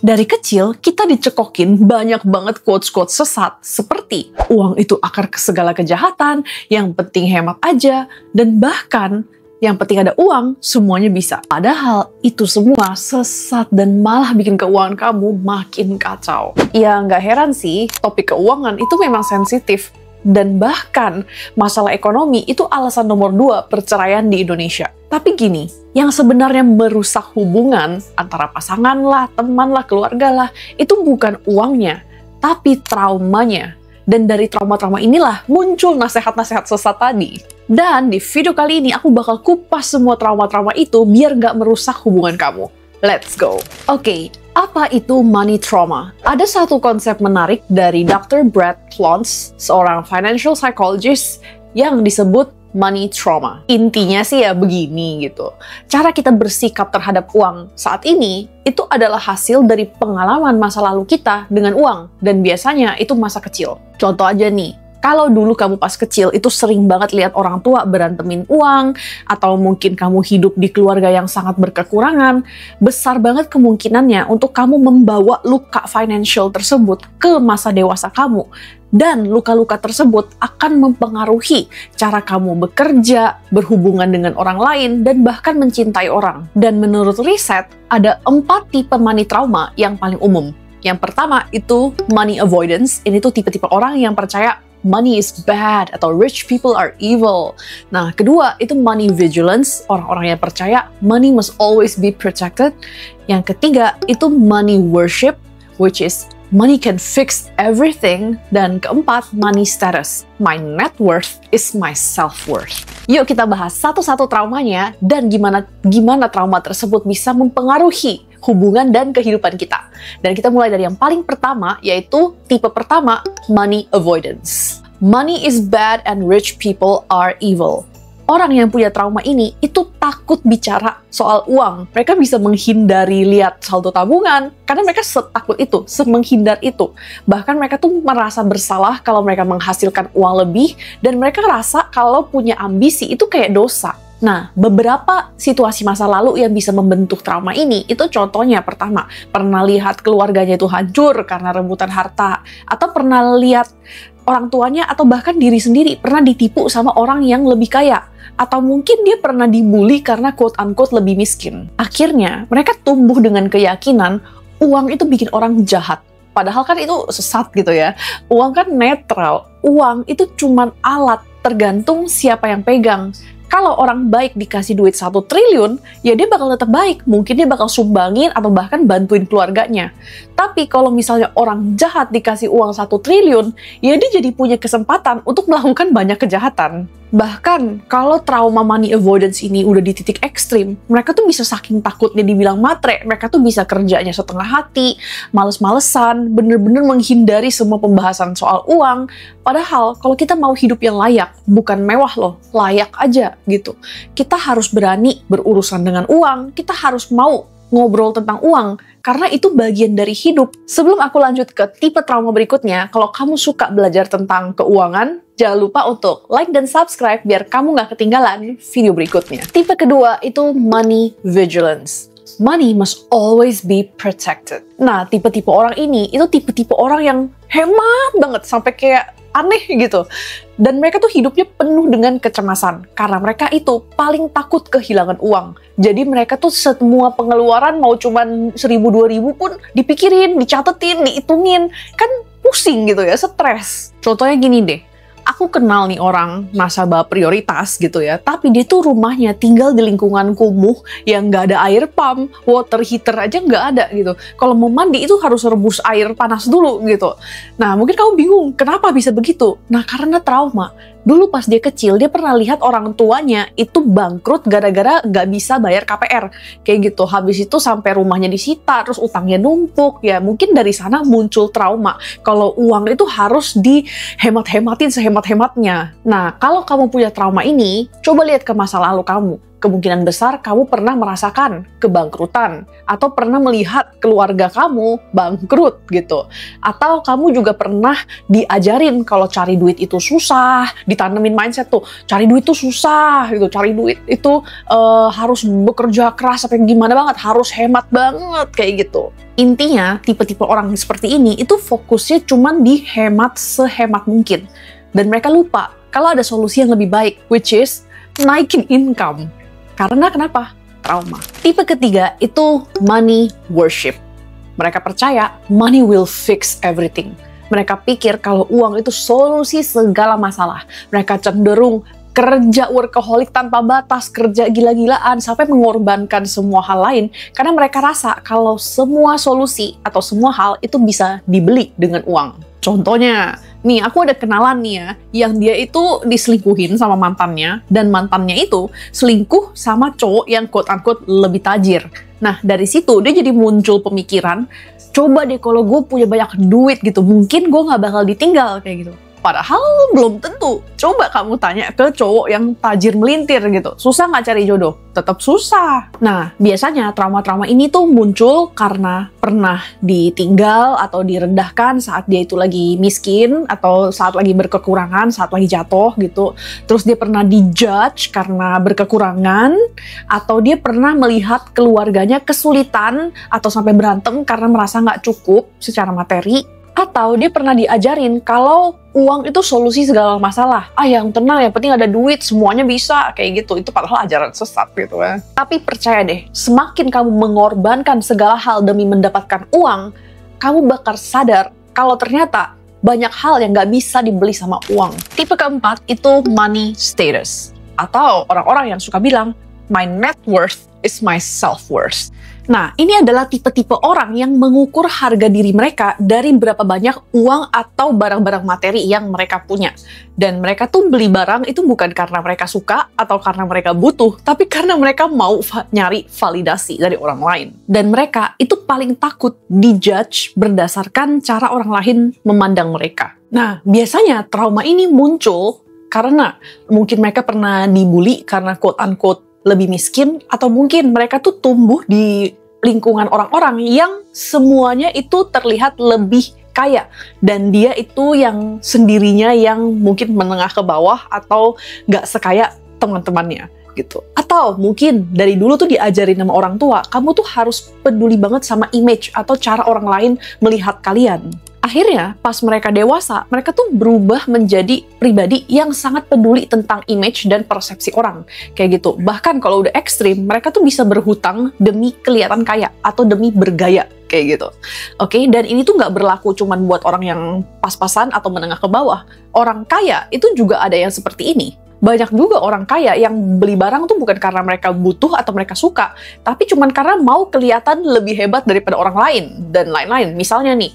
Dari kecil, kita dicekokin banyak banget quotes-quotes sesat, seperti uang itu akar segala kejahatan, yang penting hemat aja, dan bahkan yang penting ada uang, semuanya bisa. Padahal itu semua sesat dan malah bikin keuangan kamu makin kacau. Ya nggak heran sih, topik keuangan itu memang sensitif. Dan bahkan masalah ekonomi itu alasan nomor 2 perceraian di Indonesia. Tapi gini, yang sebenarnya merusak hubungan antara pasangan lah, teman lah, keluarga lah, itu bukan uangnya, tapi traumanya. Dan dari trauma-trauma inilah muncul nasihat-nasihat sesat tadi. Dan di video kali ini aku bakal kupas semua trauma-trauma itu biar nggak merusak hubungan kamu. Let's go! Oke, apa itu money trauma? Ada satu konsep menarik dari Dr. Brad Klontz, seorang financial psychologist, yang disebut money trauma. Intinya sih ya begini gitu. Cara kita bersikap terhadap uang saat ini itu adalah hasil dari pengalaman masa lalu kita dengan uang. Dan biasanya itu masa kecil. Contoh aja nih, kalau dulu kamu pas kecil itu sering banget lihat orang tua berantemin uang, atau mungkin kamu hidup di keluarga yang sangat berkekurangan, besar banget kemungkinannya untuk kamu membawa luka financial tersebut ke masa dewasa kamu. Dan luka-luka tersebut akan mempengaruhi cara kamu bekerja, berhubungan dengan orang lain, dan bahkan mencintai orang. Dan menurut riset, ada 4 tipe money trauma yang paling umum. Yang pertama itu money avoidance. Ini tuh tipe-tipe orang yang percaya money is bad atau rich people are evil. Nah, kedua itu money vigilance, orang-orang yang percaya money must always be protected. Yang ketiga itu money worship, which is money can fix everything. Dan keempat, money status. My net worth is my self-worth. Yuk kita bahas satu-satu traumanya dan gimana trauma tersebut bisa mempengaruhi hubungan dan kehidupan kita. Dan kita mulai dari yang paling pertama, yaitu tipe pertama, money avoidance. Money is bad and rich people are evil. Orang yang punya trauma ini itu takut bicara soal uang. Mereka bisa menghindari lihat saldo tabungan karena mereka setakut itu, semenghindar itu. Bahkan mereka tuh merasa bersalah kalau mereka menghasilkan uang lebih, dan mereka rasa kalau punya ambisi itu kayak dosa. Nah, beberapa situasi masa lalu yang bisa membentuk trauma ini, itu contohnya pertama, pernah lihat keluarganya itu hancur karena rebutan harta, atau pernah lihat orang tuanya atau bahkan diri sendiri pernah ditipu sama orang yang lebih kaya, atau mungkin dia pernah dibully karena quote-unquote lebih miskin. Akhirnya, mereka tumbuh dengan keyakinan uang itu bikin orang jahat. Padahal kan itu sesat gitu ya. Uang kan netral. Uang itu cuman alat, tergantung siapa yang pegang. Kalau orang baik dikasih duit 1 triliun, ya dia bakal tetap baik. Mungkin dia bakal sumbangin atau bahkan bantuin keluarganya. Tapi kalau misalnya orang jahat dikasih uang 1 triliun, ya dia jadi punya kesempatan untuk melakukan banyak kejahatan. Bahkan kalau trauma money avoidance ini udah di titik ekstrim, mereka tuh bisa saking takutnya dibilang matre, mereka tuh bisa kerjanya setengah hati, males-malesan, bener-bener menghindari semua pembahasan soal uang. Padahal kalau kita mau hidup yang layak, bukan mewah loh, layak aja gitu. Kita harus berani berurusan dengan uang, kita harus mau ngobrol tentang uang, karena itu bagian dari hidup. Sebelum aku lanjut ke tipe trauma berikutnya, kalau kamu suka belajar tentang keuangan, jangan lupa untuk like dan subscribe biar kamu nggak ketinggalan video berikutnya. Tipe kedua itu money vigilance. Money must always be protected. Nah, tipe-tipe orang ini, itu tipe-tipe orang yang hemat banget, sampai kayak aneh gitu. Dan mereka tuh hidupnya penuh dengan kecemasan, karena mereka itu paling takut kehilangan uang. Jadi mereka tuh semua pengeluaran mau cuman 1.000-2.000 pun dipikirin, dicatetin, dihitungin. Kan pusing gitu ya, stres. Contohnya gini deh. Aku kenal nih orang nasabah prioritas gitu ya, tapi dia tuh rumahnya tinggal di lingkungan kumuh yang nggak ada air pump, water heater aja nggak ada gitu. Kalau mau mandi itu harus rebus air panas dulu gitu. Nah, mungkin kamu bingung, kenapa bisa begitu? Nah, karena trauma. Dulu pas dia kecil, dia pernah lihat orang tuanya itu bangkrut gara-gara nggak bisa bayar KPR. Kayak gitu, habis itu sampai rumahnya disita, terus utangnya numpuk. Ya mungkin dari sana muncul trauma. Kalau uang itu harus dihemat-hematin sehemat-hematnya. Nah, kalau kamu punya trauma ini, coba lihat ke masa lalu kamu. kemungkinan besar kamu pernah merasakan kebangkrutan atau pernah melihat keluarga kamu bangkrut gitu. Atau kamu juga pernah diajarin kalau cari duit itu susah, ditanemin mindset tuh, cari duit itu susah gitu, cari duit itu harus bekerja keras sampai gimana banget, harus hemat banget kayak gitu. Intinya, tipe-tipe orang seperti ini itu fokusnya cuma di hemat sehemat mungkin. Dan mereka lupa kalau ada solusi yang lebih baik, which is naikin income. Karena kenapa? Trauma. Tipe ketiga itu money worship. Mereka percaya money will fix everything. Mereka pikir kalau uang itu solusi segala masalah. Mereka cenderung kerja workaholic tanpa batas, kerja gila-gilaan, sampai mengorbankan semua hal lain. Karena mereka rasa kalau semua solusi atau semua hal itu bisa dibeli dengan uang. Contohnya, nih aku ada kenalan nih ya, yang dia itu diselingkuhin sama mantannya, dan mantannya itu selingkuh sama cowok yang quote-unquote lebih tajir. Nah, dari situ dia jadi muncul pemikiran, coba deh kalau gue punya banyak duit gitu, mungkin gue gak bakal ditinggal kayak gitu. Padahal belum tentu. Coba kamu tanya ke cowok yang tajir melintir gitu. Susah nggak cari jodoh? Tetap susah. Nah, biasanya trauma-trauma ini tuh muncul karena pernah ditinggal atau direndahkan saat dia itu lagi miskin, atau saat lagi berkekurangan, saat lagi jatuh gitu. Terus dia pernah dijudge karena berkekurangan, atau dia pernah melihat keluarganya kesulitan atau sampai berantem karena merasa nggak cukup secara materi. Atau dia pernah diajarin kalau uang itu solusi segala masalah. Yang tenang, yang penting ada duit, semuanya bisa, kayak gitu. Itu padahal ajaran sesat gitu ya. Tapi percaya deh, semakin kamu mengorbankan segala hal demi mendapatkan uang, kamu bakal sadar kalau ternyata banyak hal yang nggak bisa dibeli sama uang. Tipe keempat itu money status. Atau orang-orang yang suka bilang, my net worth is my self-worth. Nah, ini adalah tipe-tipe orang yang mengukur harga diri mereka dari berapa banyak uang atau barang-barang materi yang mereka punya. Dan mereka tuh beli barang itu bukan karena mereka suka atau karena mereka butuh, tapi karena mereka mau nyari validasi dari orang lain. Dan mereka itu paling takut dijudge berdasarkan cara orang lain memandang mereka. Nah, biasanya trauma ini muncul karena mungkin mereka pernah dibully karena quote-unquote lebih miskin, atau mungkin mereka tuh tumbuh di lingkungan orang-orang yang semuanya itu terlihat lebih kaya, dan dia itu yang sendirinya yang mungkin menengah ke bawah atau nggak sekaya teman-temannya gitu. Atau mungkin dari dulu tuh diajarin sama orang tua, kamu tuh harus peduli banget sama image atau cara orang lain melihat kalian. Akhirnya, pas mereka dewasa, mereka tuh berubah menjadi pribadi yang sangat peduli tentang image dan persepsi orang. Kayak gitu. Bahkan kalau udah ekstrim, mereka tuh bisa berhutang demi kelihatan kaya atau demi bergaya. Kayak gitu. Oke, dan ini tuh nggak berlaku cuma buat orang yang pas-pasan atau menengah ke bawah. Orang kaya itu juga ada yang seperti ini. Banyak juga orang kaya yang beli barang tuh bukan karena mereka butuh atau mereka suka, tapi cuma karena mau kelihatan lebih hebat daripada orang lain, dan lain-lain. Misalnya nih,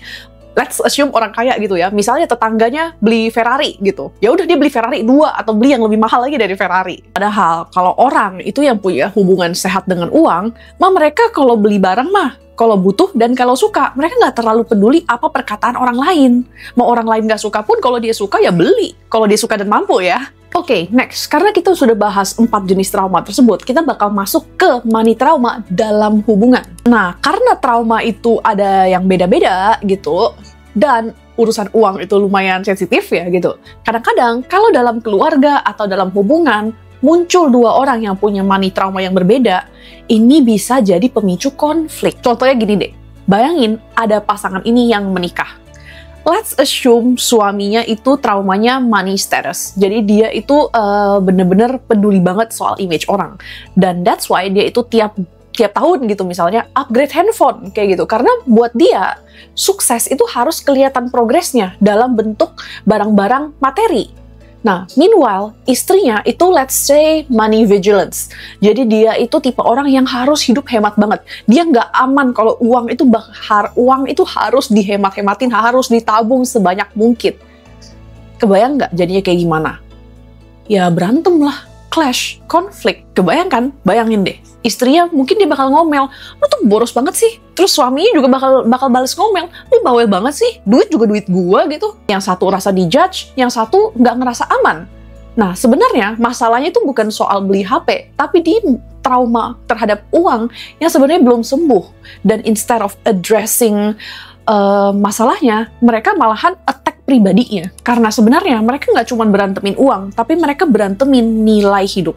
let's assume orang kaya gitu ya, misalnya tetangganya beli Ferrari gitu, ya udah dia beli Ferrari 2 atau beli yang lebih mahal lagi dari Ferrari. Padahal kalau orang itu yang punya hubungan sehat dengan uang, mereka kalau beli barang kalau butuh dan kalau suka, mereka nggak terlalu peduli apa perkataan orang lain. Mau orang lain nggak suka pun, kalau dia suka ya beli, kalau dia suka dan mampu ya. Oke, next. Karena kita sudah bahas 4 jenis trauma tersebut, kita bakal masuk ke money trauma dalam hubungan. Nah, karena trauma itu ada yang beda-beda gitu, dan urusan uang itu lumayan sensitif ya gitu. Kadang-kadang kalau dalam keluarga atau dalam hubungan, muncul 2 orang yang punya money trauma yang berbeda, ini bisa jadi pemicu konflik. Contohnya gini deh, bayangin ada pasangan ini yang menikah. Let's assume suaminya itu traumanya money status. Jadi dia itu bener-bener peduli banget soal image orang. Dan that's why dia itu tiap tahun gitu misalnya upgrade handphone kayak gitu. Karena buat dia sukses itu harus kelihatan progresnya dalam bentuk barang-barang materi. Nah, meanwhile, istrinya itu let's say money vigilance. Jadi dia itu tipe orang yang harus hidup hemat banget. Dia nggak aman kalau uang itu harus dihemat-hematin, harus ditabung sebanyak mungkin. Kebayang nggak jadinya kayak gimana? Ya berantem lah, clash, konflik. Kebayang kan? Bayangin deh. Istrinya mungkin dia bakal ngomel, lu tuh boros banget sih. Terus suaminya juga bakal balas ngomel, lu bawel banget sih, duit juga duit gua gitu. Yang satu rasa dijudge, yang satu nggak ngerasa aman. Nah, sebenarnya masalahnya itu bukan soal beli HP, tapi di trauma terhadap uang yang sebenarnya belum sembuh. Dan instead of addressing masalahnya, mereka malahan attack pribadinya. Karena sebenarnya mereka nggak cuma berantemin uang, tapi mereka berantemin nilai hidup.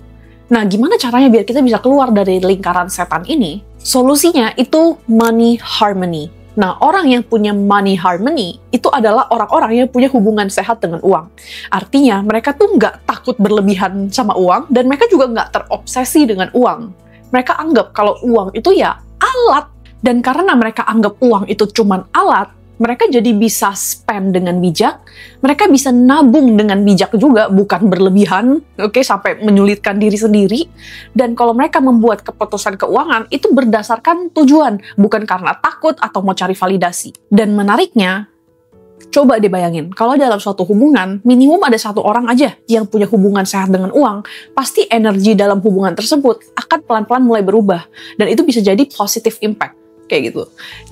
Nah, gimana caranya biar kita bisa keluar dari lingkaran setan ini? Solusinya itu money harmony. Nah, orang yang punya money harmony itu adalah orang-orang yang punya hubungan sehat dengan uang. Artinya, mereka tuh nggak takut berlebihan sama uang, dan mereka juga nggak terobsesi dengan uang. Mereka anggap kalau uang itu ya alat. Dan karena mereka anggap uang itu cuman alat, mereka jadi bisa spend dengan bijak, mereka bisa nabung dengan bijak juga, bukan berlebihan, sampai menyulitkan diri sendiri. Dan kalau mereka membuat keputusan keuangan, itu berdasarkan tujuan, bukan karena takut atau mau cari validasi. Dan menariknya, coba dibayangin, kalau dalam suatu hubungan, minimum ada satu orang aja yang punya hubungan sehat dengan uang, pasti energi dalam hubungan tersebut akan pelan-pelan mulai berubah. Dan itu bisa jadi positive impact. Kayak gitu.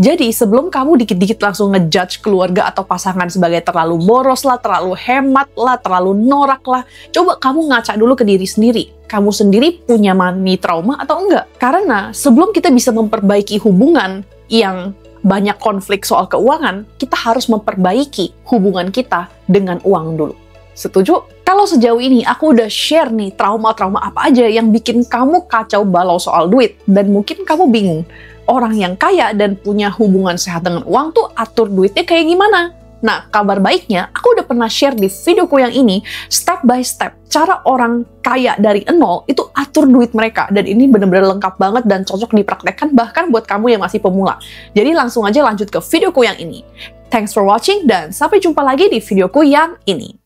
Jadi sebelum kamu dikit-dikit langsung ngejudge keluarga atau pasangan sebagai terlalu boros lah, terlalu hemat lah, terlalu norak lah, coba kamu ngaca dulu ke diri sendiri. Kamu sendiri punya money trauma atau enggak? Karena sebelum kita bisa memperbaiki hubungan yang banyak konflik soal keuangan, kita harus memperbaiki hubungan kita dengan uang dulu. Setuju? Kalau sejauh ini aku udah share nih trauma-trauma apa aja yang bikin kamu kacau balau soal duit, dan mungkin kamu bingung, orang yang kaya dan punya hubungan sehat dengan uang tuh atur duitnya kayak gimana? Nah, kabar baiknya, aku udah pernah share di videoku yang ini, step by step, cara orang kaya dari nol itu atur duit mereka. Dan ini bener-bener lengkap banget dan cocok dipraktekkan bahkan buat kamu yang masih pemula. Jadi langsung aja lanjut ke videoku yang ini. Thanks for watching dan sampai jumpa lagi di videoku yang ini.